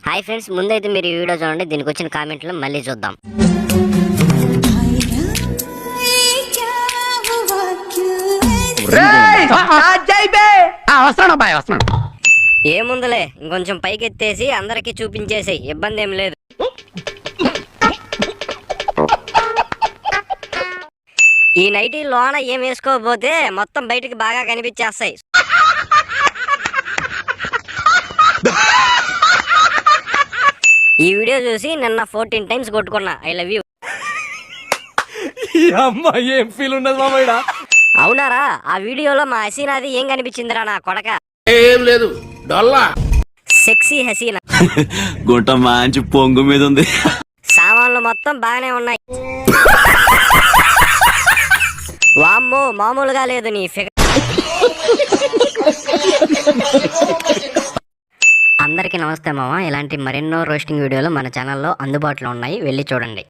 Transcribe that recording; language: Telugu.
హాయ్ ఫ్రెండ్స్, ముందైతే మీరు ఈ వీడియో చూడండి. దీనికి వచ్చిన కామెంట్లు మళ్ళీ చూద్దాం. ఏముందులే, ఇంకొంచెం పైకెత్తేసి అందరికి చూపించేసేయ్, ఇబ్బంది ఏం లేదు. ఈ నైటీ లోన ఏం వేసుకోకపోతే మొత్తం బయటికి బాగా కనిపించేస్తాయి. ఈ వీడియో చూసి నిన్న 14 టైమ్స్ కొట్టుకున్నా ఐ లవ్ యూ. ఏం ఫీల్ ఉండదు మామయ్య. అవునారా? ఆ వీడియోలో మా హసీనాది ఏం కనిపించిందిరా నా కొడక? ఏం లేదు, డొల్లా సెక్సీ హసీనా. గుంట మంచి పొంగు మీద ఉంది. సామాన్లు మొత్తం బాగానే ఉన్నాయి. వామ్మో, మామూలుగా లేదు నీ ఫిగర్. అందరికీ నమస్తే మామ. ఇలాంటి మరెన్నో రోస్టింగ్ వీడియోలు మన ఛానల్లో అందుబాటులో ఉన్నాయి, వెళ్ళి చూడండి.